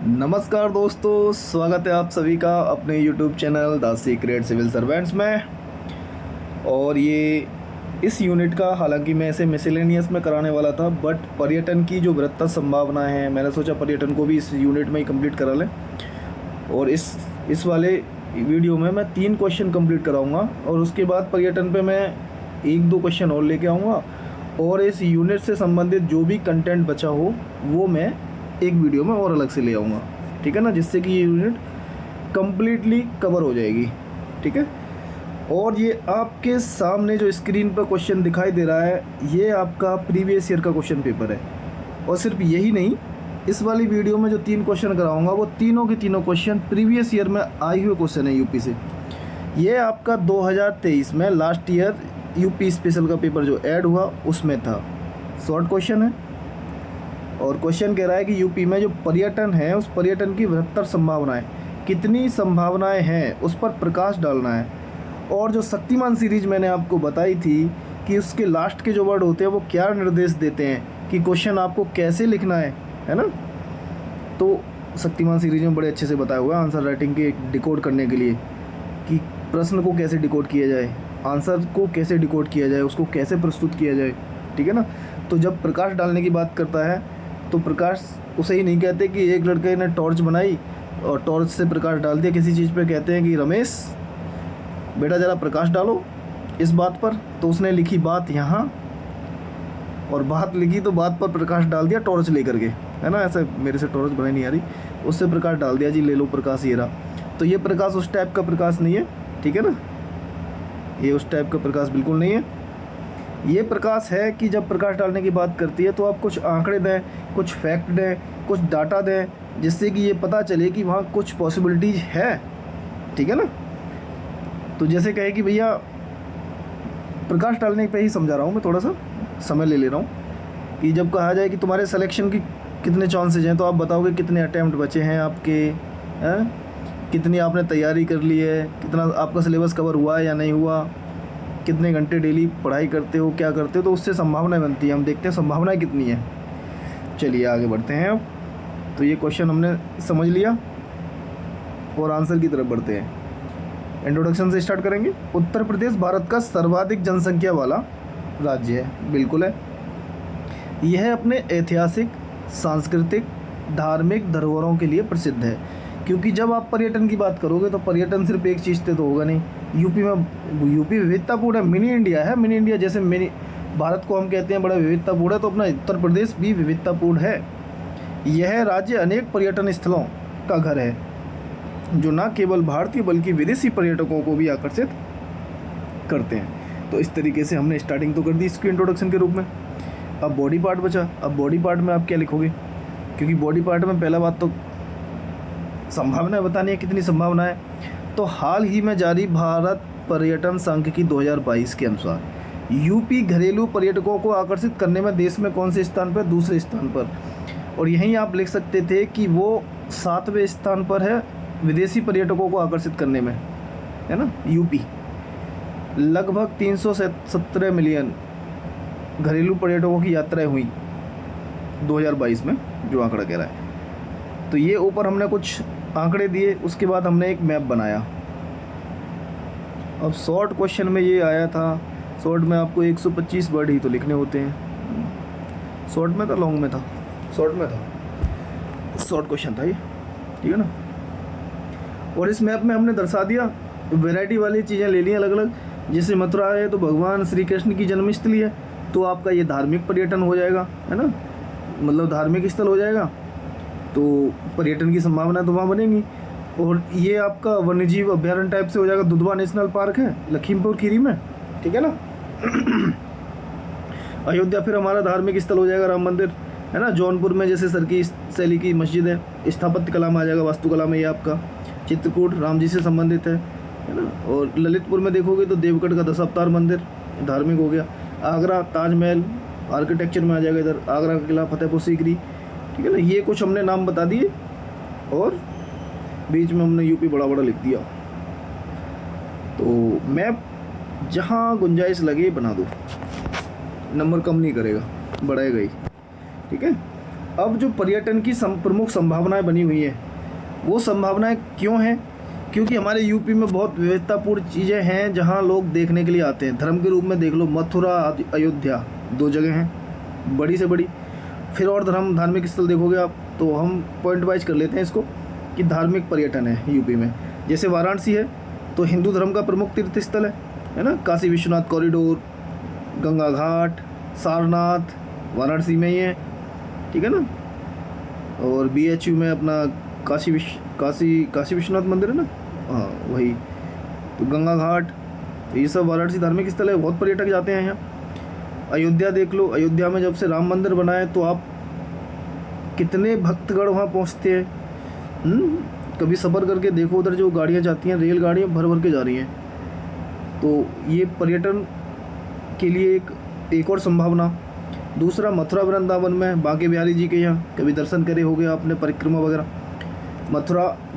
नमस्कार दोस्तों, स्वागत है आप सभी का अपने YouTube channel the secret civil servants में। और ये इस यूनिट का हालांकि मैं इसे मिसलेनियस में कराने वाला था, बट पर्यटन की जो बृहत्तर संभावना है, मैंने सोचा पर्यटन को भी इस यूनिट में ही कंप्लीट करा लें। और इस वाले वीडियो में मैं 3 क्वेश्चन कंप्लीट कराऊंगा और उसके बाद पर्यटन पे मैं 1-2 क्वेश्चन और लेके आऊँगा और इस यूनिट से संबंधित जो भी कंटेंट बचा हो वो मैं एक वीडियो में और अलग से ले आऊँगा, ठीक है ना, जिससे कि ये यूनिट कम्प्लीटली कवर हो जाएगी, ठीक है। और ये आपके सामने जो स्क्रीन पर क्वेश्चन दिखाई दे रहा है, ये आपका प्रीवियस ईयर का क्वेश्चन पेपर है। और सिर्फ यही नहीं, इस वाली वीडियो में जो 3 क्वेश्चन कराऊंगा वो तीनों के तीनों क्वेश्चन प्रीवियस ईयर में आए हुए क्वेश्चन है यूपी से। ये आपका 2023 में लास्ट ईयर यूपी स्पेशल का पेपर जो ऐड हुआ उसमें था। शॉर्ट क्वेश्चन है और क्वेश्चन कह रहा है कि यूपी में जो पर्यटन है उस पर्यटन की बृहत्तर संभावनाएं, कितनी संभावनाएं हैं उस पर प्रकाश डालना है। और जो शक्तिमान सीरीज मैंने आपको बताई थी कि उसके लास्ट के जो वर्ड होते हैं वो क्या निर्देश देते हैं कि क्वेश्चन आपको कैसे लिखना है ना। तो शक्तिमान सीरीज में बड़े अच्छे से बताया हुआ है आंसर राइटिंग के डिकोड करने के लिए कि प्रश्न को कैसे डिकोड किया जाए, आंसर को कैसे डिकोड किया जाए, उसको कैसे प्रस्तुत किया जाए, ठीक है ना। तो जब प्रकाश डालने की बात करता है तो प्रकाश उसे ही नहीं कहते कि एक लड़के ने टॉर्च बनाई और टॉर्च से प्रकाश डाल दिया किसी चीज़ पे, कहते हैं कि रमेश बेटा ज़रा प्रकाश डालो इस बात पर। तो उसने लिखी बात यहाँ और बात लिखी तो बात पर प्रकाश डाल दिया टॉर्च लेकर के, है ना। ऐसे मेरे से टॉर्च बनाई नहीं आ रही, उससे प्रकाश डाल दिया, जी ले लो प्रकाश ये रहा। तो ये प्रकाश उस टाइप का प्रकाश नहीं है, ठीक है ना, ये उस टाइप का प्रकाश बिल्कुल नहीं है। ये प्रकाश है कि जब प्रकाश डालने की बात करती है तो आप कुछ आंकड़े दें, कुछ फैक्ट दें, कुछ डाटा दें, जिससे कि ये पता चले कि वहाँ कुछ पॉसिबिलिटीज़ है, ठीक है ना। तो जैसे कहे कि भैया प्रकाश डालने पे ही समझा रहा हूँ मैं, थोड़ा सा समय ले रहा हूँ कि जब कहा जाए कि तुम्हारे सिलेक्शन की कितने चांसेज हैं तो आप बताओगे कितने अटैम्प्ट बचे हैं आपके, कितनी आपने तैयारी कर ली है, कितना आपका सिलेबस कवर हुआ है या नहीं हुआ, कितने घंटे डेली पढ़ाई करते हो, क्या करते हो, तो उससे संभावनाएं बनती है। हम देखते हैं संभावनाएं कितनी है। चलिए आगे बढ़ते हैं अब। तो ये क्वेश्चन हमने समझ लिया और आंसर की तरफ बढ़ते हैं। इंट्रोडक्शन से स्टार्ट करेंगे। उत्तर प्रदेश भारत का सर्वाधिक जनसंख्या वाला राज्य है, बिल्कुल है। यह अपने ऐतिहासिक, सांस्कृतिक, धार्मिक धरोहरों के लिए प्रसिद्ध है। क्योंकि जब आप पर्यटन की बात करोगे तो पर्यटन सिर्फ एक चीज़ से तो होगा नहीं। यूपी विविधतापूर्ण है, मिनी इंडिया है। मिनी इंडिया जैसे मिनी भारत को हम कहते हैं बड़ा विविधतापूर्ण है, तो अपना उत्तर प्रदेश भी विविधतापूर्ण है। यह राज्य अनेक पर्यटन स्थलों का घर है जो न केवल भारतीय बल्कि विदेशी पर्यटकों को भी आकर्षित करते हैं। तो इस तरीके से हमने स्टार्टिंग तो कर दी इसकी इंट्रोडक्शन के रूप में। अब बॉडी पार्ट बचा। अब बॉडी पार्ट में आप क्या लिखोगे, क्योंकि बॉडी पार्ट में पहला बात तो संभावना बतानी है, कितनी संभावना है। तो हाल ही में जारी भारत पर्यटन सांख्यिकी 2022 के अनुसार यूपी घरेलू पर्यटकों को आकर्षित करने में देश में कौन से स्थान पर, दूसरे स्थान पर। और यहीं आप लिख सकते थे कि वो 7वें स्थान पर है विदेशी पर्यटकों को आकर्षित करने में, है ना। यूपी लगभग 317 मिलियन घरेलू पर्यटकों की यात्राएं हुई 2022 में, जो आंकड़ा कह रहा है। तो ये ऊपर हमने कुछ आंकड़े दिए, उसके बाद हमने एक मैप बनाया। अब शॉर्ट क्वेश्चन में ये आया था, शॉर्ट में आपको 125 वर्ड ही तो लिखने होते हैं। शॉर्ट में था, लॉन्ग में था, शॉर्ट में था, शॉर्ट क्वेश्चन था ये, ठीक है ना। और इस मैप में हमने दर्शा दिया, वैरायटी वाली चीज़ें ले ली अलग अलग। जैसे मथुरा है तो भगवान श्री कृष्ण की जन्मस्थली है, तो आपका ये धार्मिक पर्यटन हो जाएगा, है ना, मतलब धार्मिक स्थल हो जाएगा, तो पर्यटन की संभावना तो वहाँ बनेगी। और ये आपका वन्यजीव अभ्यारण्य टाइप से हो जाएगा। दुधवा नेशनल पार्क है लखीमपुर खीरी में, ठीक है ना। अयोध्या फिर हमारा धार्मिक स्थल हो जाएगा, राम मंदिर, है ना। जौनपुर में जैसे सरकी शैली की मस्जिद है, स्थापत्य कला में आ जाएगा, वास्तुकला में ये आपका। चित्रकूट राम जी से संबंधित है ना। और ललितपुर में देखोगे तो देवगढ़ का 10 अवतार मंदिर धार्मिक हो गया। आगरा ताजमहल आर्किटेक्चर में आ जाएगा, इधर आगरा का किला, फतेहपुर सीकरी, ठीक है ना। ये कुछ हमने नाम बता दिए और बीच में हमने यूपी बड़ा बड़ा लिख दिया। तो मैप जहाँ गुंजाइश लगे बना दो, नंबर कम नहीं करेगा, बढ़ाएगा ही, ठीक है। अब जो पर्यटन की प्रमुख संभावनाएं बनी हुई हैं, वो संभावनाएं क्यों हैं? क्योंकि हमारे यूपी में बहुत विविधतापूर्ण चीज़ें हैं जहां लोग देखने के लिए आते हैं। धर्म के रूप में देख लो, मथुरा अयोध्या 2 जगह हैं बड़ी से बड़ी। फिर और धार्मिक स्थल देखोगे आप, तो हम पॉइंट वाइज कर लेते हैं इसको कि धार्मिक पर्यटन है यूपी में। जैसे वाराणसी है तो हिंदू धर्म का प्रमुख तीर्थ स्थल है ना। काशी विश्वनाथ कॉरिडोर, गंगा घाट, सारनाथ वाराणसी में ही है, ठीक है ना। और BHU में अपना काशी विश्वनाथ मंदिर है ना, हाँ वही। तो गंगा घाट, तो ये सब वाराणसी धार्मिक स्थल है, बहुत पर्यटक जाते हैं यहाँ। अयोध्या देख लो, अयोध्या में जब से राम मंदिर बना है तो आप कितने भक्तगण वहाँ पहुँचते हैं। कभी सफ़र करके देखो, उधर जो गाड़ियाँ जाती हैं, रेलगाड़ियाँ भर भर के जा रही हैं। तो ये पर्यटन के लिए एक और संभावना। दूसरा, मथुरा वृंदावन में बांके बिहारी जी के यहाँ कभी दर्शन करे होगे आपने, परिक्रमा वगैरह।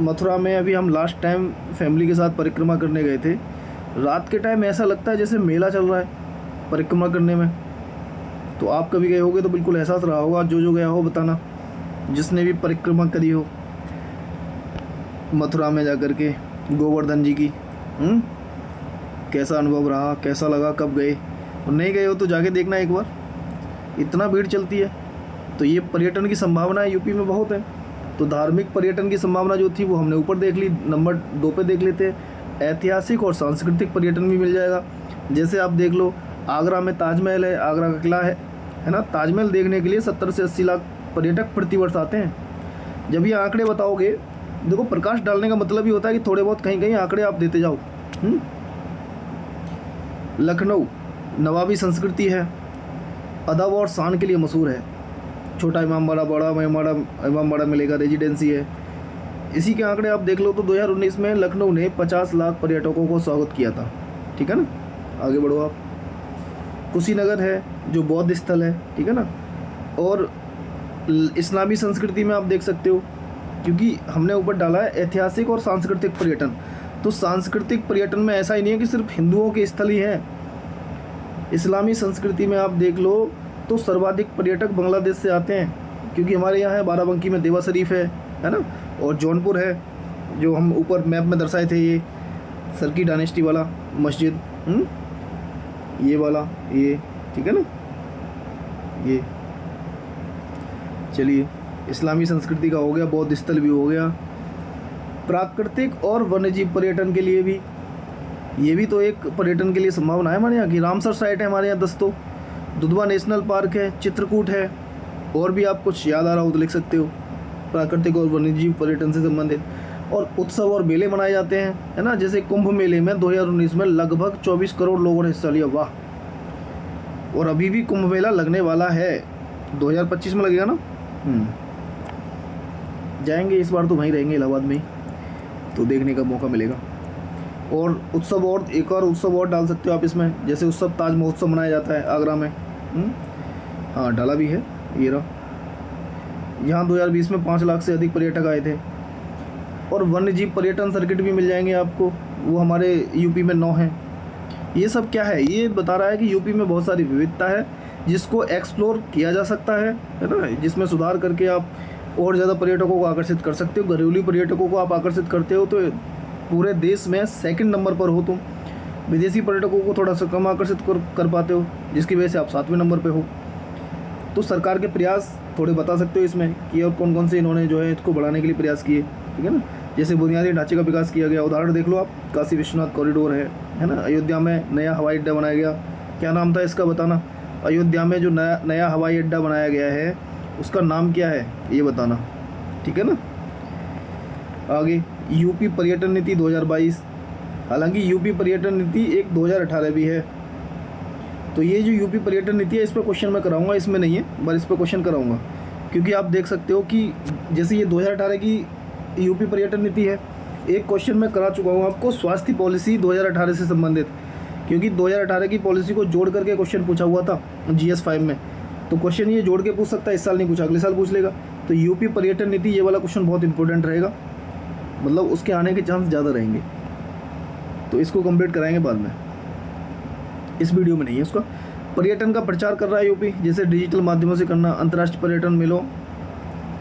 मथुरा में अभी हम लास्ट टाइम फैमिली के साथ परिक्रमा करने गए थे। रात के टाइम ऐसा लगता है जैसे मेला चल रहा है परिक्रमा करने में। तो आप कभी गए होगे तो बिल्कुल एहसास रहा होगा, जो गया हो बताना, जिसने भी परिक्रमा करी हो मथुरा में जाकर के गोवर्धन जी की। कैसा अनुभव रहा, कैसा लगा, कब गए? और नहीं गए हो तो जाके देखना एक बार, इतना भीड़ चलती है। तो ये पर्यटन की संभावना यूपी में बहुत है। तो धार्मिक पर्यटन की संभावना जो थी वो हमने ऊपर देख ली। नंबर 2 पे देख लेते हैं, ऐतिहासिक और सांस्कृतिक पर्यटन भी मिल जाएगा। जैसे आप देख लो, आगरा में ताजमहल है, आगरा का किला है ना। ताजमहल देखने के लिए 70 से 80 लाख पर्यटक प्रतिवर्ष आते हैं। जब ये आंकड़े बताओगे, देखो प्रकाश डालने का मतलब ही होता है कि थोड़े बहुत कहीं कहीं आंकड़े आप देते जाओ। लखनऊ नवाबी संस्कृति है, अदब और शान के लिए मशहूर है। छोटा इमामबाड़ा, बड़ा इमामबाड़ा मिलेगा, रेजिडेंसी है। इसी के आंकड़े आप देख लो तो 2019 में लखनऊ ने 50 लाख पर्यटकों को स्वागत किया था, ठीक है ना। आगे बढ़ो आप। कुशीनगर है जो बौद्ध स्थल है, ठीक है ना। और इस्लामी संस्कृति में आप देख सकते हो, क्योंकि हमने ऊपर डाला है ऐतिहासिक और सांस्कृतिक पर्यटन। तो सांस्कृतिक पर्यटन में ऐसा ही नहीं है कि सिर्फ हिंदुओं के स्थल ही हैं। इस्लामी संस्कृति में आप देख लो तो सर्वाधिक पर्यटक बांग्लादेश से आते हैं, क्योंकि हमारे यहाँ है बाराबंकी में देवा शरीफ है ना। और जौनपुर है जो हम ऊपर मैप में दर्शाए थे, ये सरकी डायनेस्टी वाला मस्जिद, ये वाला, ये ठीक है ना। ये चलिए, इस्लामी संस्कृति का हो गया, बौद्ध स्थल भी हो गया। प्राकृतिक और वन्यजीव पर्यटन के लिए भी, ये भी तो एक पर्यटन के लिए संभावना है हमारे यहाँ की। रामसर साइट है हमारे यहाँ दोस्तों, दुधवा नेशनल पार्क है, चित्रकूट है, और भी आप कुछ याद आ रहा हो तो लिख सकते हो। प्राकृतिक और वन्यजीव पर्यटन से संबंधित और उत्सव और मेले मनाए जाते हैं, है ना। जैसे कुंभ मेले में 2019 में लगभग 24 करोड़ लोगों ने हिस्सा लिया, वाह। और अभी भी कुंभ मेला लगने वाला है, 2025 में लगेगा ना। जाएंगे इस बार तो वहीं रहेंगे इलाहाबाद में ही, तो देखने का मौका मिलेगा। और उत्सव, और एक और उत्सव और डाल सकते हो आप इसमें, जैसे उत्सव ताज महोत्सव मनाया जाता है आगरा में। हाँ डाला भी है, ये रहा। यहाँ 2020 में 5 लाख से अधिक पर्यटक आए थे। और वन्यजीव पर्यटन सर्किट भी मिल जाएंगे आपको, वो हमारे यूपी में 9 हैं। ये सब क्या है? ये बता रहा है कि यूपी में बहुत सारी विविधता है जिसको एक्सप्लोर किया जा सकता है ना, जिसमें सुधार करके आप और ज़्यादा पर्यटकों को आकर्षित कर सकते हो। घरेलू पर्यटकों को आप आकर्षित करते हो तो पूरे देश में 2nd नंबर पर हो तुम। विदेशी पर्यटकों को थोड़ा सा कम आकर्षित कर पाते हो, जिसकी वजह से आप 7वें नंबर पे हो। तो सरकार के प्रयास थोड़े बता सकते हो इसमें कि और कौन कौन से इन्होंने जो है इसको बढ़ाने के लिए प्रयास किए, ठीक है ना। जैसे बुनियादी ढांचे का विकास किया गया, उदाहरण देख लो आप, काशी विश्वनाथ कॉरिडोर है ना। अयोध्या में नया हवाई अड्डा बनाया गया, क्या नाम था इसका बताना। अयोध्या में जो नया हवाई अड्डा बनाया गया है उसका नाम क्या है ये बताना, ठीक है ना। आगे यूपी पर्यटन नीति 2022, हालांकि यूपी पर्यटन नीति एक 2018 भी है। तो ये जो यूपी पर्यटन नीति है, इस पर क्वेश्चन मैं कराऊंगा, इसमें नहीं है पर इस पर क्वेश्चन कराऊंगा, क्योंकि आप देख सकते हो कि जैसे ये 2018 की यूपी पर्यटन नीति है। एक क्वेश्चन मैं करा चुका हूँ आपको स्वास्थ्य पॉलिसी 2018 से संबंधित, क्योंकि 2018 की पॉलिसी को जोड़ करके क्वेश्चन पूछा हुआ था GS 5 में। तो क्वेश्चन ये जोड़ के पूछ सकता है, इस साल नहीं पूछा, अगले साल पूछ लेगा। तो यूपी पर्यटन नीति, ये वाला क्वेश्चन बहुत इंपॉर्टेंट रहेगा, मतलब उसके आने के चांस ज़्यादा रहेंगे। तो इसको कंप्लीट कराएंगे बाद में, इस वीडियो में नहीं है। उसका पर्यटन का प्रचार कर रहा है यूपी, जैसे डिजिटल माध्यमों से करना, अंतर्राष्ट्रीय पर्यटन मेलों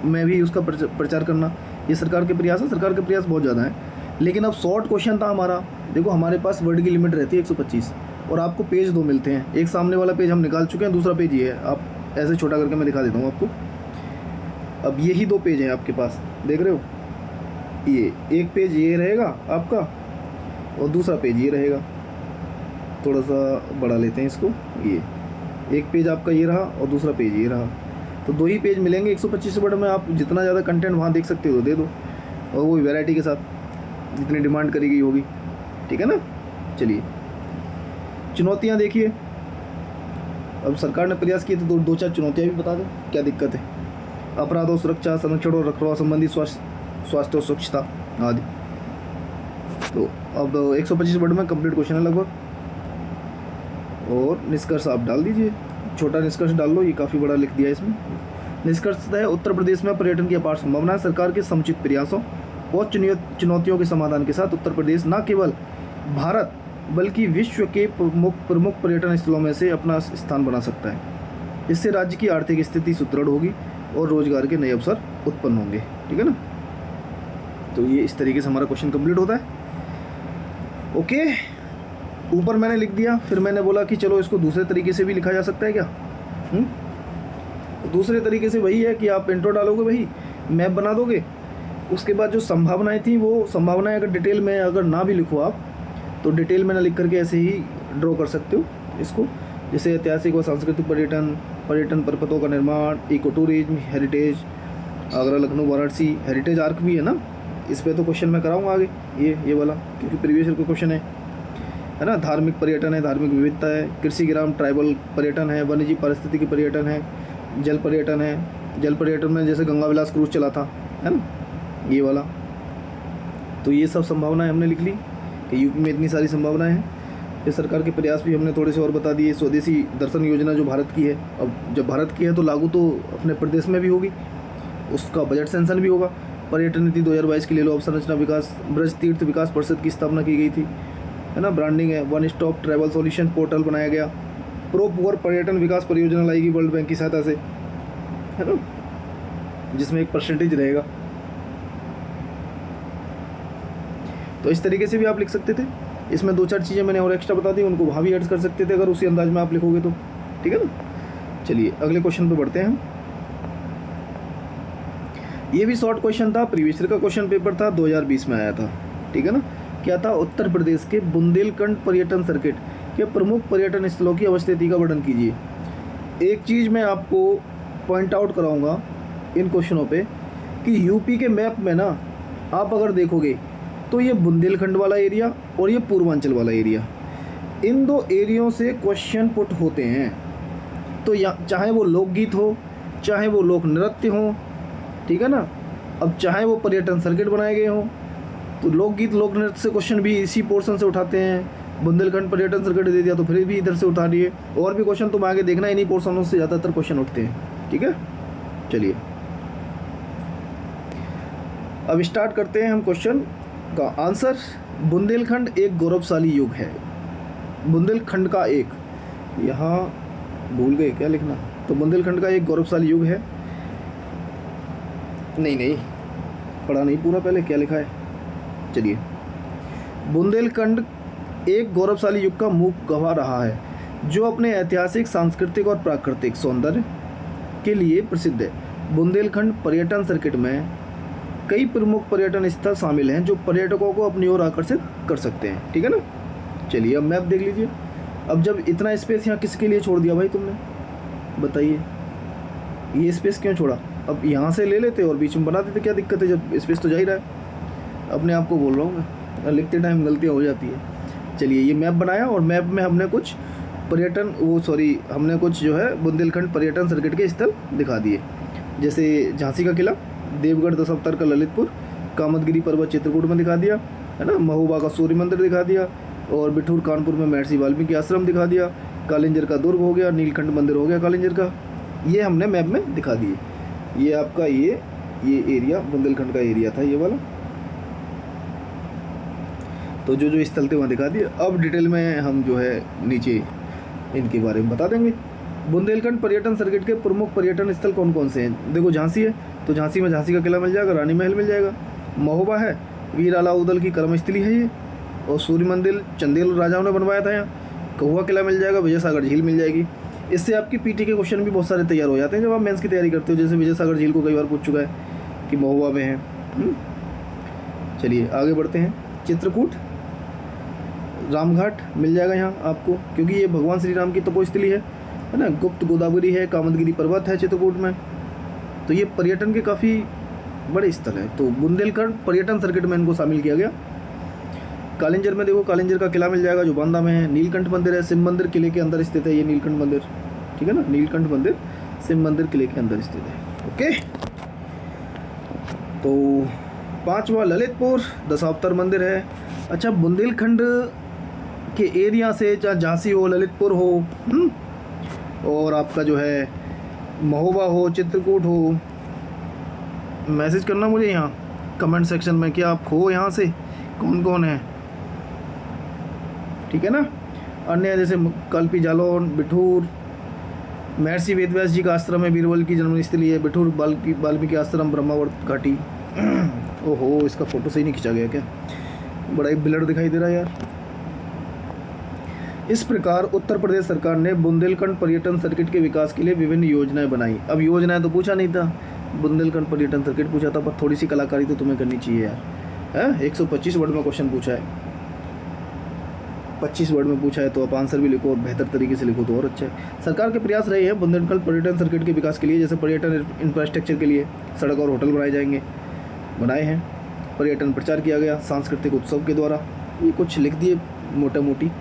में भी उसका प्रचार करना, ये सरकार के प्रयास है। सरकार के प्रयास बहुत ज़्यादा हैं, लेकिन अब शॉर्ट क्वेश्चन था हमारा। देखो हमारे पास वर्ड की लिमिट रहती है 125 और आपको पेज 2 मिलते हैं। एक सामने वाला पेज हम निकाल चुके हैं, दूसरा पेज ये है। आप ऐसे छोटा करके मैं दिखा देता हूँ आपको। अब यही 2 पेज हैं आपके पास, देख रहे हो। ये एक पेज ये रहेगा आपका और दूसरा पेज ये रहेगा। थोड़ा सा बढ़ा लेते हैं इसको। ये एक पेज आपका ये रहा और दूसरा पेज ये रहा, तो 2 ही पेज मिलेंगे 125 वर्ड में। आप जितना ज़्यादा कंटेंट वहाँ देख सकते हो दे दो, और वो वैरायटी के साथ जितनी डिमांड करी गई होगी, ठीक है ना। चलिए चुनौतियाँ देखिए। अब सरकार ने प्रयास किए तो 2-4 चुनौतियाँ भी बता दें, क्या दिक्कत है। अपराध और सुरक्षा, संरक्षण और रखरखाव संबंधी स्वास्थ्य और स्वच्छता आदि। तो अब 125 वर्ड में कंप्लीट क्वेश्चन है लगभग। और निष्कर्ष आप डाल दीजिए, छोटा निष्कर्ष डाल लो, ये काफ़ी बड़ा लिख दिया इसमें। निष्कर्ष है, उत्तर प्रदेश में पर्यटन की अपार संभावना है। सरकार के समुचित प्रयासों और चुनौतियों के समाधान के साथ उत्तर प्रदेश न केवल भारत बल्कि विश्व के प्रमुख पर्यटन स्थलों में से अपना स्थान बना सकता है। इससे राज्य की आर्थिक स्थिति सुदृढ़ होगी और रोजगार के नए अवसर उत्पन्न होंगे, ठीक है ना। तो ये इस तरीके से हमारा क्वेश्चन कंप्लीट होता है। ओके, ऊपर मैंने लिख दिया, फिर मैंने बोला कि चलो इसको दूसरे तरीके से भी लिखा जा सकता है क्या। दूसरे तरीके से वही है कि आप इंट्रो डालोगे, वही मैप बना दोगे। उसके बाद जो संभावनाएं थी, वो संभावनाएं अगर डिटेल में अगर ना भी लिखो आप, तो डिटेल में ना लिख करके ऐसे ही ड्रॉ कर सकते हो इसको। जैसे ऐतिहासिक व सांस्कृतिक पर्यटन पर्वतों का निर्माण, eco tourism, heritage, Agra Lucknow Varanasi, heritage arc भी है ना, इस पर तो क्वेश्चन मैं कराऊंगा आगे, ये वाला, क्योंकि प्रीवियस ईयर का क्वेश्चन है ना। धार्मिक पर्यटन है, धार्मिक विविधता है, कृषि ग्राम ट्राइबल पर्यटन है, वन्यजीव पारिस्थितिकी पर्यटन है, जल पर्यटन है। जल पर्यटन में जैसे गंगा विलास क्रूज चला था, है ना, ये वाला। तो ये सब संभावनाएं हमने लिख ली कि यूपी में इतनी सारी संभावनाएं हैं। फिर सरकार के प्रयास भी हमने थोड़े से और बता दिए। स्वदेशी दर्शन योजना जो भारत की है, अब जब भारत की है तो लागू तो अपने प्रदेश में भी होगी, उसका बजट सेंशन भी होगा। पर्यटन नीति 2022 के लिए लो अवसंरचना विकास ब्रज तीर्थ विकास परिषद की स्थापना की गई थी, है ना। ब्रांडिंग है, one stop travel solution portal बनाया गया। प्रो पुअर पर्यटन विकास परियोजना लाएगी वर्ल्ड बैंक की सहायता से, है ना, जिसमें एक परसेंटेज रहेगा। तो इस तरीके से भी आप लिख सकते थे। इसमें 2-4 चीज़ें मैंने और एक्स्ट्रा बता दी, उनको वहाँ भी ऐड कर सकते थे अगर उसी अंदाज में आप लिखोगे तो, ठीक है ना। चलिए अगले क्वेश्चन पे बढ़ते हैं हम। ये भी शॉर्ट क्वेश्चन था, प्रीवियस ईयर का क्वेश्चन पेपर था, 2020 में आया था, ठीक है ना। क्या था, उत्तर प्रदेश के बुंदेलखंड पर्यटन सर्किट के प्रमुख पर्यटन स्थलों की अवस्थिति का वर्णन कीजिए। एक चीज़ मैं आपको पॉइंट आउट कराऊंगा इन क्वेश्चनों पे कि यूपी के मैप में ना आप अगर देखोगे तो ये बुंदेलखंड वाला एरिया और ये पूर्वांचल वाला एरिया, इन 2 एरियो से क्वेश्चन पुट होते हैं। तो चाहे वो लोकगीत हो, चाहे वो लोक नृत्य हो, ठीक है ना। अब चाहे वो पर्यटन सर्किट बनाए गए हों, तो लोकगीत लोक नृत्य से क्वेश्चन भी इसी पोर्शन से उठाते हैं। बुंदेलखंड पर्यटन सर्किट दे दिया तो फिर भी इधर से उठा लिए। और भी क्वेश्चन तुम आगे देखना, इन्हीं पोर्शनों से ज़्यादातर क्वेश्चन उठते हैं, ठीक है। चलिए अब स्टार्ट करते हैं हम क्वेश्चन का आंसर। बुंदेलखंड एक गौरवशाली युग है। बुंदेलखंड का एक, यहाँ भूल गए क्या लिखना, तो बुंदेलखंड का एक गौरवशाली युग है। नहीं पढ़ा नहीं पूरा, पहले क्या लिखा है। चलिए, बुंदेलखंड एक गौरवशाली युग का मुख्य गवाह रहा है, जो अपने ऐतिहासिक, सांस्कृतिक और प्राकृतिक सौंदर्य के लिए प्रसिद्ध है। बुंदेलखंड पर्यटन सर्किट में कई प्रमुख पर्यटन स्थल शामिल हैं जो पर्यटकों को अपनी ओर आकर्षित कर सकते हैं, ठीक है ना। चलिए अब मैप देख लीजिए। अब जब इतना स्पेस यहाँ किसके लिए छोड़ दिया भाई तुमने, बताइए, ये स्पेस क्यों छोड़ा। अब यहाँ से ले लेते और बीच में बना देते, क्या दिक्कत है, जब स्पेस तो जा ही रहा है। अपने आप को बोल रहा हूँ मैं, लिखते टाइम गलतियाँ हो जाती है। चलिए ये मैप बनाया और मैप में हमने कुछ हमने कुछ जो है बुंदेलखंड पर्यटन सर्किट के स्थल दिखा दिए। जैसे झांसी का किला, देवगढ़ 10 अवतार का ललितपुर, कामतगिरी पर्वत चित्रकूट में दिखा दिया, है ना। महोबा का सूर्य मंदिर दिखा दिया, और बिठूर कानपुर में महर्षि वाल्मीकि आश्रम दिखा दिया। कालिंजर का दुर्ग हो गया, नीलकंठ मंदिर हो गया कालिंजर का, ये हमने मैप में दिखा दिए। ये आपका ये एरिया बुंदेलखंड का एरिया था, ये वाला। तो जो स्थल थे वहाँ दिखा दिए। अब डिटेल में हम जो है नीचे इनके बारे में बता देंगे। बुंदेलखंड पर्यटन सर्किट के प्रमुख पर्यटन स्थल कौन कौन से हैं। देखो झांसी है, तो झांसी में झांसी का किला मिल जाएगा, रानी महल मिल जाएगा। महोबा है, वीर अलाउद्दौला की कर्मस्थली है ये। और सूर्य मंदिर चंदेल राजाओं ने बनवाया था यहाँ। कहुआ किला मिल जाएगा, विजय सागर झील मिल जाएगी। इससे आपकी पीटी के क्वेश्चन भी बहुत सारे तैयार हो जाते हैं जब आप मेंस की तैयारी करते हो। जैसे विजय सागर झील को कई बार पूछ चुका है कि महोबा में है। चलिए आगे बढ़ते हैं। चित्रकूट, रामघाट मिल जाएगा यहाँ आपको, क्योंकि ये भगवान श्री राम की तपोस्थली है ना। गुप्त गोदावरी है, कामदगिरी पर्वत है चित्रकूट में। तो ये पर्यटन के काफ़ी बड़े स्थल है। तो बुंदेलखंड पर्यटन सर्किट में इनको शामिल किया गया। कालिंजर में देखो, कालिंजर का किला मिल जाएगा जो बांदा में है। नीलकंठ मंदिर है, शिव मंदिर किले के अंदर स्थित है ये नीलकंठ मंदिर, ठीक है ना। नीलकंठ मंदिर शिव मंदिर किले के अंदर स्थित है। ओके, तो 5वां ललितपुर दशावतार मंदिर है। अच्छा, बुंदेलखंड के एरिया से चाहे झांसी हो, ललितपुर हो, और आपका जो है महोबा हो, चित्रकूट हो, मैसेज करना मुझे यहाँ कमेंट सेक्शन में कि आप हो यहाँ से, कौन कौन है, ठीक है ना। अन्य जैसे कल्पी जालौन, बिठूर, महर्षि वेदव्यास जी का आश्रम है, बीरबल की जन्मस्थली है। बिठूर वाल्मीकि आश्रम, ब्रह्मावर्त घाटी। ओहो, इसका फ़ोटो सही नहीं खींचा गया क्या, बड़ा एक ब्लर दिखाई दे रहा है यार। इस प्रकार उत्तर प्रदेश सरकार ने बुंदेलखंड पर्यटन सर्किट के विकास के लिए विभिन्न योजनाएं बनाई। अब योजनाएं तो पूछा नहीं था, बुंदेलखंड पर्यटन सर्किट पूछा था, पर थोड़ी सी कलाकारी तो तुम्हें करनी चाहिए यार। है 125 वर्ड में क्वेश्चन पूछा है, 25 वर्ड में पूछा है, तो आप आंसर भी लिखो और बेहतर तरीके से लिखो तो और अच्छा है। सरकार के प्रयास रहे हैं बुंदेलखंड पर्यटन सर्किट के विकास के लिए, जैसे पर्यटन इंफ्रास्ट्रक्चर के लिए सड़क और होटल बनाए जाएंगे, बनाए हैं। पर्यटन प्रचार किया गया सांस्कृतिक उत्सव के द्वारा। ये कुछ लिख दिए मोटा मोटी।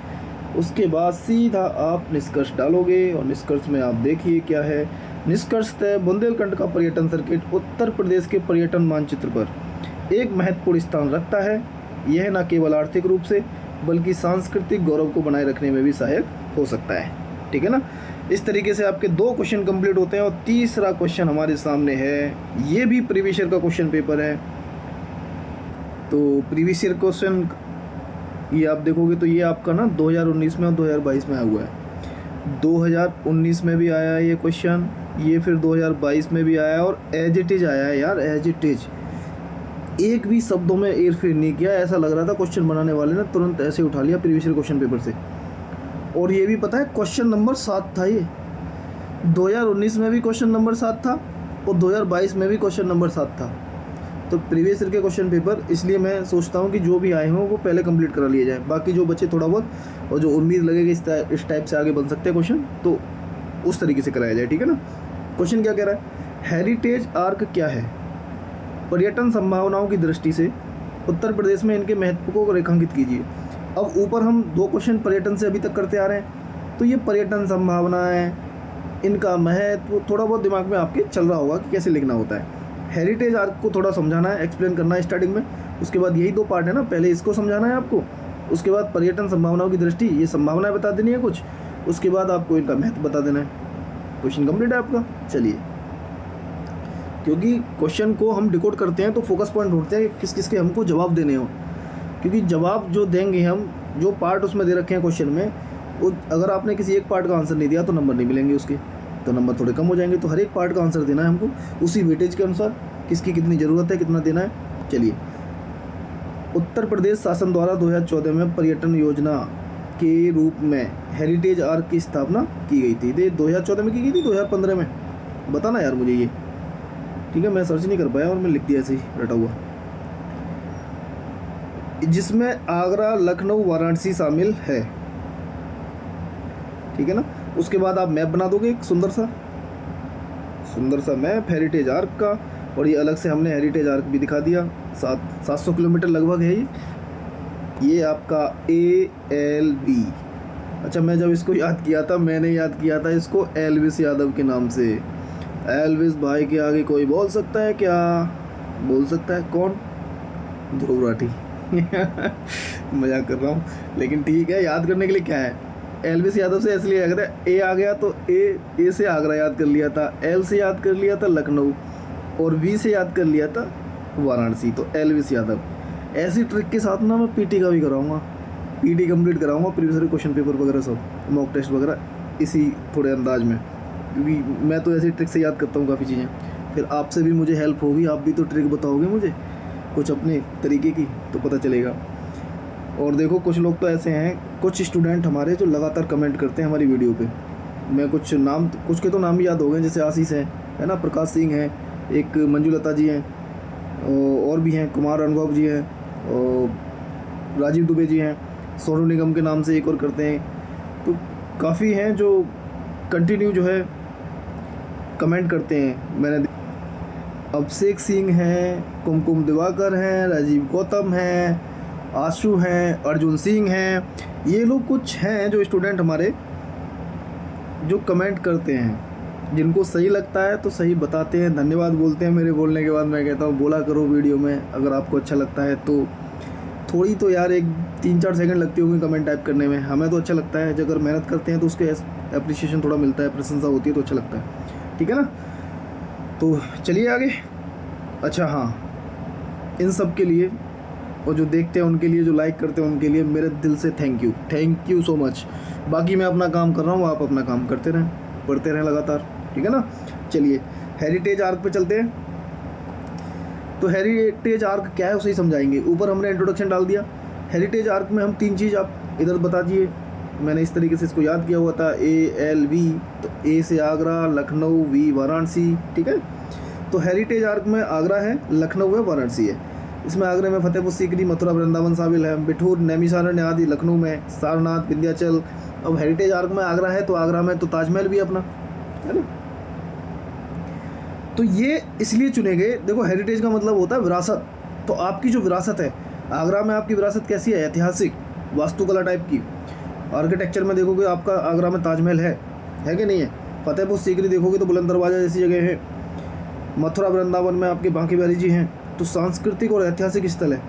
उसके बाद सीधा आप निष्कर्ष डालोगे और निष्कर्ष में आप देखिए क्या है। निष्कर्षतः बुंदेलखंड का पर्यटन सर्किट उत्तर प्रदेश के पर्यटन मानचित्र पर एक महत्वपूर्ण स्थान रखता है। यह न केवल आर्थिक रूप से बल्कि सांस्कृतिक गौरव को बनाए रखने में भी सहायक हो सकता है, ठीक है ना। इस तरीके से आपके 2 क्वेश्चन कंप्लीट होते हैं और तीसरा क्वेश्चन हमारे सामने है। ये भी प्रीवियस ईयर का क्वेश्चन पेपर है। तो प्रीवियस ईयर क्वेश्चन ये आप देखोगे तो ये आपका ना 2019 में और 2022 में आया हुआ है। 2019 में भी आया है ये क्वेश्चन, ये फिर 2022 में भी आया और एज इट इज आया है यार, एज इट इज। एक भी शब्दों में हेर फेर नहीं किया। ऐसा लग रहा था क्वेश्चन बनाने वाले ने तुरंत ऐसे उठा लिया प्रीवियस ईयर क्वेश्चन पेपर से। और ये भी पता है क्वेश्चन नंबर 7 था ये। 2019 में भी क्वेश्चन नंबर 7 था और 2022 में भी क्वेश्चन नंबर 7 था। तो प्रीवियस ईयर के क्वेश्चन पेपर इसलिए मैं सोचता हूँ कि जो भी आए हों वो पहले कंप्लीट करा लिए जाए, बाकी जो बच्चे थोड़ा बहुत और जो उम्मीद लगेगी इस टाइप से आगे बन सकते हैं क्वेश्चन, तो उस तरीके से कराया जाए, ठीक है ना। क्वेश्चन क्या कह रहा है, हेरिटेज आर्क क्या है? पर्यटन संभावनाओं की दृष्टि से उत्तर प्रदेश में इनके महत्व को रेखांकित कीजिए। अब ऊपर हम 2 क्वेश्चन पर्यटन से अभी तक करते आ रहे हैं, तो ये पर्यटन संभावनाएं, इनका महत्व थोड़ा बहुत दिमाग में आपके चल रहा होगा कि कैसे लिखना होता है। हेरिटेज आर्क को थोड़ा समझाना है, एक्सप्लेन करना है स्टार्टिंग में। उसके बाद यही 2 पार्ट है ना, पहले इसको समझाना है आपको, उसके बाद पर्यटन संभावनाओं की दृष्टि, ये संभावनाएं बता देनी है कुछ, उसके बाद आपको इनका महत्व बता देना है। क्वेश्चन कंप्लीट है आपका। चलिए, क्योंकि क्वेश्चन को हम डिकोड करते हैं तो फोकस पॉइंट ढूंढते हैं किस किस के हमको जवाब देने हो, क्योंकि जवाब जो देंगे हम, जो पार्ट उसमें दे रखे हैं क्वेश्चन में, वो अगर आपने किसी एक पार्ट का आंसर नहीं दिया तो नंबर नहीं मिलेंगे उसके, तो नंबर थोड़े कम हो जाएंगे। तो हर एक पार्ट का आंसर देना है हमको उसी वेटेज के अनुसार, किसकी कितनी ज़रूरत है, कितना देना है। चलिए, उत्तर प्रदेश शासन द्वारा 2014 में पर्यटन योजना के रूप में हेरिटेज आर्क की स्थापना की गई थी। 2014 में की गई थी, 2015 में, बताना यार मुझे ये, ठीक है। मैं सर्च नहीं कर पाया और मैं लिख दिया ऐसे ही रटा हुआ। जिसमें आगरा, लखनऊ, वाराणसी शामिल है, ठीक है ना। उसके बाद आप मैप बना दोगे एक सुंदर सा मैप हेरिटेज आर्क का, और ये अलग से हमने हेरिटेज आर्क भी दिखा दिया। 700 किलोमीटर लगभग है ये आपका ALV। अच्छा, मैं जब इसको याद किया था, मैंने याद किया था इसको एल्विस यादव के नाम से। एल्विस भाई के आगे कोई बोल सकता है क्या? बोल सकता है कौन? ध्रुव राठी। मजाक कर रहा हूँ, लेकिन ठीक है, याद करने के लिए क्या है। एल्विस यादव से इसलिए याद है, ए आ गया तो ए से आगरा याद कर लिया था, एल से याद कर लिया था लखनऊ, और वी से याद कर लिया था वाराणसी, तो एल्विस यादव। ऐसी ट्रिक के साथ ना मैं पीटी का भी कराऊंगा, पीटी कंप्लीट कराऊंगा, प्रीवियस क्वेश्चन पेपर वगैरह सब, मॉक टेस्ट वगैरह, इसी थोड़े अंदाज में, क्योंकि मैं तो ऐसी ट्रिक से याद करता हूँ काफ़ी चीज़ें। फिर आपसे भी मुझे हेल्प होगी, आप भी तो ट्रिक बताओगे मुझे कुछ अपने तरीके की, तो पता चलेगा। और देखो कुछ लोग तो ऐसे हैं, कुछ स्टूडेंट हमारे जो लगातार कमेंट करते हैं हमारी वीडियो पे। मैं कुछ के तो नाम याद हो गए, जैसे आशीष है ना, प्रकाश सिंह है, एक मंजुलता जी हैं, और भी हैं, कुमार अनुभव जी हैं, और राजीव दुबे जी हैं, सोनू निगम के नाम से एक और करते हैं। तो काफ़ी हैं जो कंटिन्यू जो है कमेंट करते हैं। मैंने अभिषेक सिंह हैं, कुमकुम दिवाकर हैं, राजीव गौतम हैं, आशु हैं, अर्जुन सिंह हैं, ये लोग कुछ हैं जो स्टूडेंट हमारे जो कमेंट करते हैं। जिनको सही लगता है तो सही बताते हैं, धन्यवाद बोलते हैं। मेरे बोलने के बाद मैं कहता हूँ बोला करो वीडियो में, अगर आपको अच्छा लगता है तो। थोड़ी तो यार 3-4 सेकंड लगती होगी कमेंट टाइप करने में, हमें तो अच्छा लगता है। अगर मेहनत करते हैं तो उसके अप्रिसिएशन थोड़ा मिलता है, प्रशंसा होती है तो अच्छा लगता है, ठीक है ना। तो चलिए आगे। अच्छा हाँ, इन सब के लिए और जो देखते हैं उनके लिए, जो लाइक करते हैं उनके लिए मेरे दिल से थैंक यू सो मच। बाकी मैं अपना काम कर रहा हूँ, आप अपना काम करते रहें, पढ़ते रहें लगातार, ठीक है ना। चलिए हेरिटेज आर्क पे चलते हैं। तो हेरिटेज आर्क क्या है उसे ही समझाएंगे। ऊपर हमने इंट्रोडक्शन डाल दिया। हेरिटेज आर्क में हम 3 चीज़ आप इधर बता दिए, मैंने इस तरीके से इसको याद किया हुआ था, ALV। तो A से आगरा, लखनऊ, V वाराणसी, ठीक है। तो हेरिटेज आर्क में आगरा है, लखनऊ है, वाराणसी है। इसमें आगरा में फतेहपुर सीकरी, मथुरा, वृंदावन शामिल है। बिठूर, नैमिषारण्य आदि लखनऊ में, सारनाथ, विंध्याचल। अब हेरिटेज आर्क में आगरा है तो आगरा में तो ताजमहल भी अपना है ना। तो ये इसलिए चुने गए, देखो हेरिटेज का मतलब होता है विरासत। तो आपकी जो विरासत है, आगरा में आपकी विरासत कैसी है, ऐतिहासिक, वास्तुकला टाइप की। आर्किटेक्चर में देखोगे आपका आगरा में ताजमहल है कि नहीं है। फतेहपुर सीकरी देखोगे तो बुलंद दरवाजा जैसी जगह है। मथुरा, वृंदावन में आपके बांके बिहारी जी हैं। तो सांस्कृतिक और ऐतिहासिक स्थल है।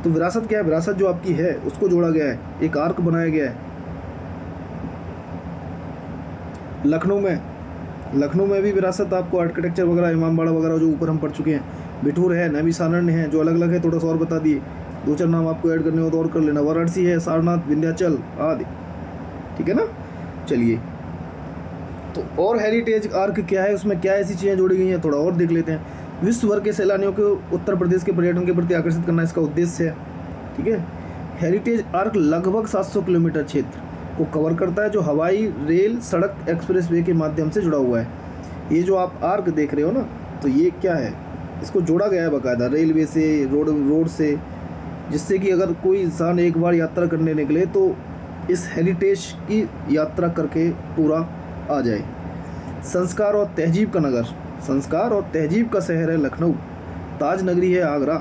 तो विरासत क्या है, विरासत जो आपकी है उसको जोड़ा गया है, एक आर्क बनाया गया है। लखनऊ में भी विरासत आपको, आर्किटेक्चर वगैरह, इमामबाड़ा वगैरह जो ऊपर हम पढ़ चुके हैं। बिठूर है, नैमिषारण्य है, जो अलग अलग है, थोड़ा सा और बता दिए। 2-4 नाम आपको ऐड करने हो तो और कर लेना। वाराणसी है, सारनाथ, विंध्याचल आदि, ठीक है ना। चलिए, तो और हेरिटेज आर्क क्या है, उसमें क्या ऐसी चीज़ें जोड़ी गई हैं, थोड़ा और देख लेते हैं। विश्व भर के सैलानियों को उत्तर प्रदेश के पर्यटन के प्रति आकर्षित करना इसका उद्देश्य है, ठीक है। हेरिटेज आर्क लगभग 700 किलोमीटर क्षेत्र को कवर करता है, जो हवाई, रेल, सड़क, एक्सप्रेसवे के माध्यम से जुड़ा हुआ है। ये जो आप आर्क देख रहे हो ना, तो ये क्या है, इसको जोड़ा गया है बाकायदा रेलवे से, रोड से, जिससे कि अगर कोई इंसान एक बार यात्रा करने निकले तो इस हेरिटेज की यात्रा करके पूरा आ जाए। संस्कार और तहजीब का नगर, संस्कार और तहजीब का शहर है लखनऊ। ताज नगरी है आगरा।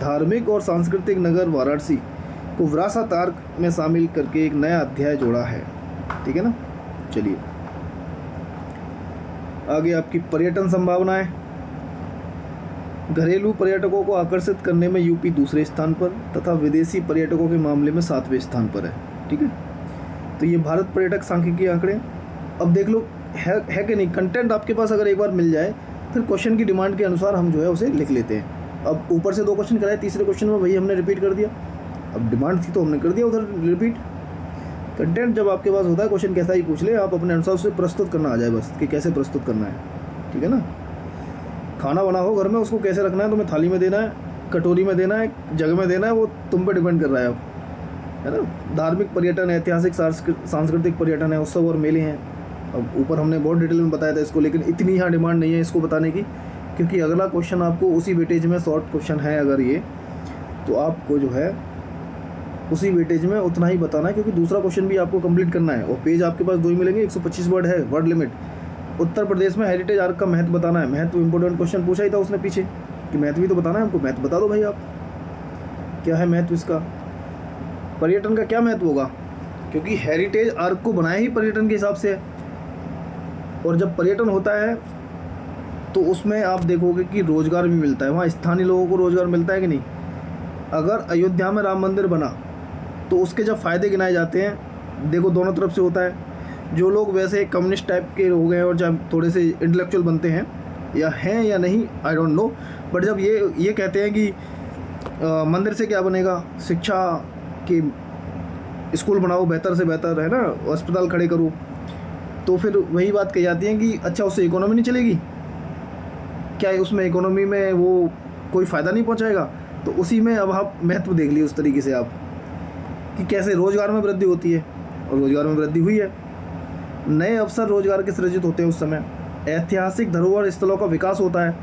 धार्मिक और सांस्कृतिक नगर वाराणसी को विरासत आर्क में शामिल करके एक नया अध्याय जोड़ा है, ठीक है ना। चलिए आगे आपकी पर्यटन संभावनाएं। घरेलू पर्यटकों को आकर्षित करने में यूपी दूसरे स्थान पर तथा विदेशी पर्यटकों के मामले में 7वें स्थान पर है, ठीक है। तो ये भारत पर्यटक सांख्यिकी आंकड़े। अब देख लो है कि नहीं, कंटेंट आपके पास अगर एक बार मिल जाए फिर क्वेश्चन की डिमांड के अनुसार हम जो है उसे लिख लेते हैं। अब ऊपर से 2 क्वेश्चन कराए, तीसरे क्वेश्चन में वही हमने रिपीट कर दिया। अब डिमांड थी तो हमने कर दिया उधर रिपीट। कंटेंट जब आपके पास होता है, क्वेश्चन कैसा ही पूछ ले, आप अपने अनुसार उसे प्रस्तुत करना आ जाए बस, कि कैसे प्रस्तुत करना है, ठीक है ना। खाना बना हो घर में, उसको कैसे रखना है, तुम्हें थाली में देना है, कटोरी में देना है, जग में देना है, वो तुम पे डिपेंड कर रहा है अब, है ना। धार्मिक पर्यटन, ऐतिहासिक, सांस्कृतिक पर्यटन है, उत्सव और मेले हैं। अब ऊपर हमने बहुत डिटेल में बताया था इसको, लेकिन इतनी यहाँ डिमांड नहीं है इसको बताने की, क्योंकि अगला क्वेश्चन आपको उसी वेटेज में, शॉर्ट क्वेश्चन है अगर ये, तो आपको जो है उसी वेटेज में उतना ही बताना है, क्योंकि दूसरा क्वेश्चन भी आपको कंप्लीट करना है। और पेज आपके पास 2 ही मिलेंगे, 125 वर्ड है वर्ड लिमिट। उत्तर प्रदेश में हेरिटेज आर्क का महत्व बताना है। महत्व इंपॉर्टेंट क्वेश्चन पूछा ही था उसने पीछे, कि महत्व भी तो बताना है हमको। महत्व बता दो भाई आप, क्या है महत्व इसका, पर्यटन का क्या महत्व होगा, क्योंकि हेरिटेज आर्क को बनाया ही पर्यटन के हिसाब से है। और जब पर्यटन होता है तो उसमें आप देखोगे कि रोज़गार भी मिलता है, वहाँ स्थानीय लोगों को रोज़गार मिलता है कि नहीं। अगर अयोध्या में राम मंदिर बना तो उसके जब फ़ायदे गिनाए जाते हैं, देखो दोनों तरफ से होता है। जो लोग वैसे कम्युनिस्ट टाइप के हो गए और जब थोड़े से इंटेलेक्चुअल बनते हैं या नहीं, आई डोंट नो, बट जब ये कहते हैं कि मंदिर से क्या बनेगा, शिक्षा की स्कूल बनाओ बेहतर से बेहतर, है ना, अस्पताल खड़े करो, तो फिर वही बात कही जाती है कि अच्छा उससे इकोनॉमी नहीं चलेगी, क्या उसमें इकोनॉमी में वो कोई फ़ायदा नहीं पहुंचाएगा? तो उसी में अब आप महत्व देख लिए उस तरीके से आप कि कैसे रोज़गार में वृद्धि होती है, और रोज़गार में वृद्धि हुई है। नए अवसर रोज़गार के सृजित होते हैं उस समय। ऐतिहासिक धरोहर स्थलों का विकास होता है।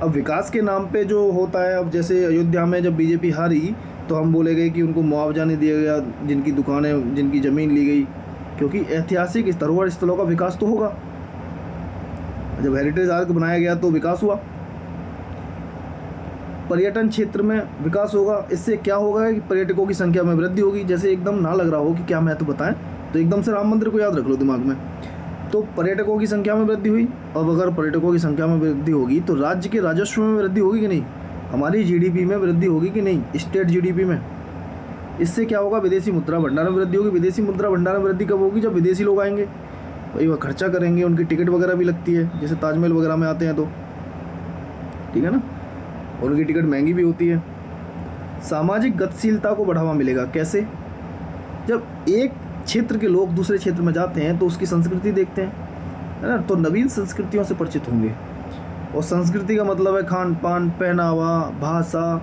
अब विकास के नाम पे जो होता है, अब जैसे अयोध्या में जब बीजेपी हारी तो हम बोले गए कि उनको मुआवजा नहीं दिया गया, जिनकी दुकानें, जिनकी ज़मीन ली गई, क्योंकि ऐतिहासिक धरोहर स्थलों का विकास तो होगा। जब हेरिटेज आर्क बनाया गया तो विकास हुआ। पर्यटन क्षेत्र में विकास होगा। इससे क्या होगा कि पर्यटकों की संख्या में वृद्धि होगी। जैसे एकदम ना लग रहा हो कि क्या महत्व बताएं, तो एकदम से राम मंदिर को याद रख लो दिमाग में। तो पर्यटकों की संख्या में वृद्धि हुई। अब अगर पर्यटकों की संख्या में वृद्धि होगी तो राज्य के राजस्व में वृद्धि होगी कि नहीं, हमारी जीडीपी में वृद्धि होगी कि नहीं, स्टेट जीडीपी में। इससे क्या होगा, विदेशी मुद्रा भंडार में वृद्धि होगी। विदेशी मुद्रा भंडार में वृद्धि कब होगी, जब विदेशी लोग आएंगे, भाई वह खर्चा करेंगे, उनकी टिकट वगैरह भी लगती है, जैसे ताजमहल वगैरह में आते हैं तो, ठीक है ना, और उनकी टिकट महंगी भी होती है। सामाजिक गतिशीलता को बढ़ावा मिलेगा। कैसे, जब एक क्षेत्र के लोग दूसरे क्षेत्र में जाते हैं तो उसकी संस्कृति देखते हैं, है ना, तो नवीन संस्कृतियों से परिचित होंगे। और संस्कृति का मतलब है खान पान, पहनावा, भाषा,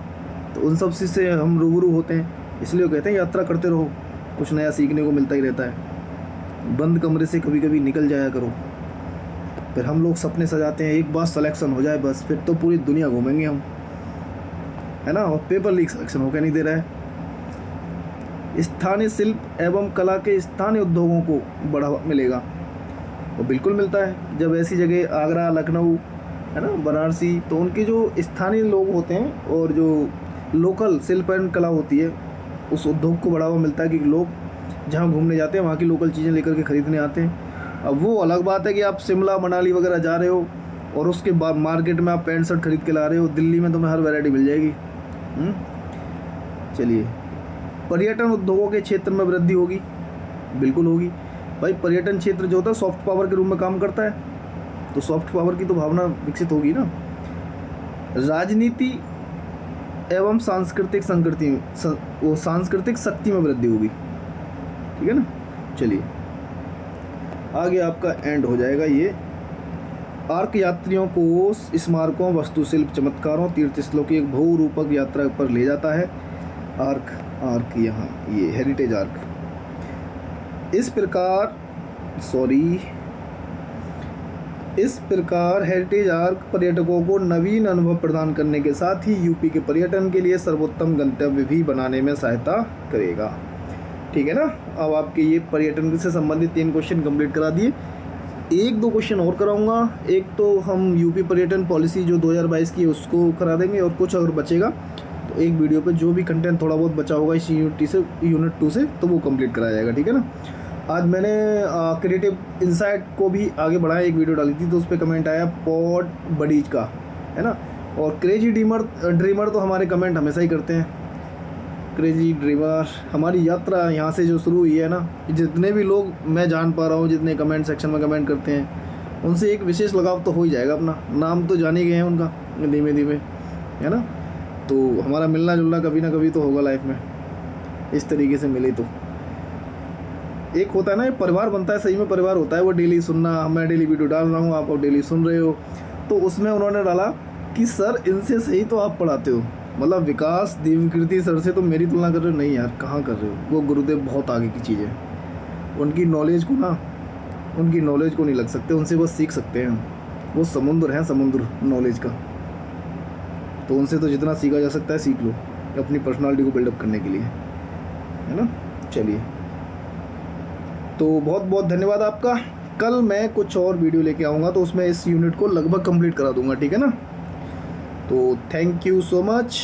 तो उन सब से हम रूबरू होते हैं। इसलिए वो कहते हैं यात्रा करते रहो, कुछ नया सीखने को मिलता ही रहता है। बंद कमरे से कभी कभी निकल जाया करो। फिर हम लोग सपने सजाते हैं, एक बार सिलेक्शन हो जाए बस, फिर तो पूरी दुनिया घूमेंगे हम, है ना, और पेपर लीक सिलेक्शन होकर नहीं दे रहा है। स्थानीय शिल्प एवं कला के स्थानीय उद्योगों को बढ़ावा मिलेगा, और बिल्कुल मिलता है। जब ऐसी जगह आगरा, लखनऊ, है ना, बनारसी, तो उनके जो स्थानीय लोग होते हैं और जो लोकल शिल्प एंड कला होती है, उस उद्योग को बढ़ावा मिलता है कि लोग जहाँ घूमने जाते हैं वहाँ की लोकल चीज़ें लेकर के ख़रीदने आते हैं। अब वो अलग बात है कि आप शिमला, मनाली वगैरह जा रहे हो और उसके बाद मार्केट में आप पैंट शर्ट खरीद के ला रहे हो। दिल्ली में तुम्हें हर वैरायटी मिल जाएगी। चलिए, पर्यटन उद्योगों के क्षेत्र में वृद्धि होगी, बिल्कुल होगी। भाई पर्यटन क्षेत्र जो होता है सॉफ्ट पावर के रूप में काम करता है, तो सॉफ्ट पावर की तो भावना विकसित होगी ना। राजनीति एवं सांस्कृतिक सांस्कृतिक शक्ति में वृद्धि होगी, ठीक है ना। चलिए आगे आपका एंड हो जाएगा ये। आर्क यात्रियों को स्मारकों, वास्तुशिल्प, चमत्कारों, तीर्थस्थलों की एक बहुरूपक यात्रा पर ले जाता है। आर्क यहाँ ये हेरिटेज आर्क। इस प्रकार हेरिटेज आर्क पर्यटकों को नवीन अनुभव प्रदान करने के साथ ही यूपी के पर्यटन के लिए सर्वोत्तम गंतव्य भी बनाने में सहायता करेगा, ठीक है ना। अब आपके ये पर्यटन से संबंधित 3 क्वेश्चन कंप्लीट करा दिए। 1-2 क्वेश्चन और कराऊंगा। एक तो हम यूपी पर्यटन पॉलिसी जो 2022 की है उसको करा देंगे, और कुछ अगर बचेगा तो एक वीडियो पे जो भी कंटेंट थोड़ा बहुत बचा होगा इस यूनिट 2 से तो वो कंप्लीट कराया जाएगा, ठीक है ना। आज मैंने क्रिएटिव इनसाइट को भी आगे बढ़ाया, एक वीडियो डाली थी तो उस पर कमेंट आया पॉड बडीज का, है ना। और क्रेजी ड्रीमर तो हमारे कमेंट हमेशा ही करते हैं। क्रेजी ड्रीमर, हमारी यात्रा यहाँ से जो शुरू हुई है ना, जितने भी लोग मैं जान पा रहा हूँ, जितने कमेंट सेक्शन में कमेंट करते हैं, उनसे एक विशेष लगाव तो हो ही जाएगा। अपना नाम तो जाने गए हैं उनका धीमे धीमे, है ना। तो हमारा मिलना जुलना कभी ना कभी तो होगा लाइफ में, इस तरीके से मिले तो एक होता है ना, परिवार बनता है, सही में परिवार होता है। वो डेली सुनना, मैं डेली वीडियो डाल रहा हूँ, आप डेली सुन रहे हो। तो उसमें उन्होंने डाला कि सर इनसे सही तो आप पढ़ाते हो, मतलब विकास दिव्यकीर्ति सर से तो मेरी तुलना कर रहे हो। नहीं यार, कहाँ कर रहे हो, वो गुरुदेव बहुत आगे की चीज़ है। उनकी नॉलेज को नहीं लग सकते, उनसे बस सीख सकते हैं। वो समुद्र है, समुद्र नॉलेज का। तो उनसे तो जितना सीखा जा सकता है सीख लो, अपनी पर्सनालिटी को बिल्डअप करने के लिए, है ना। चलिए, तो बहुत बहुत धन्यवाद आपका। कल मैं कुछ और वीडियो लेके आऊँगा तो उसमें इस यूनिट को लगभग कंप्लीट करा दूँगा, ठीक है ना। तो थैंक यू सो मच।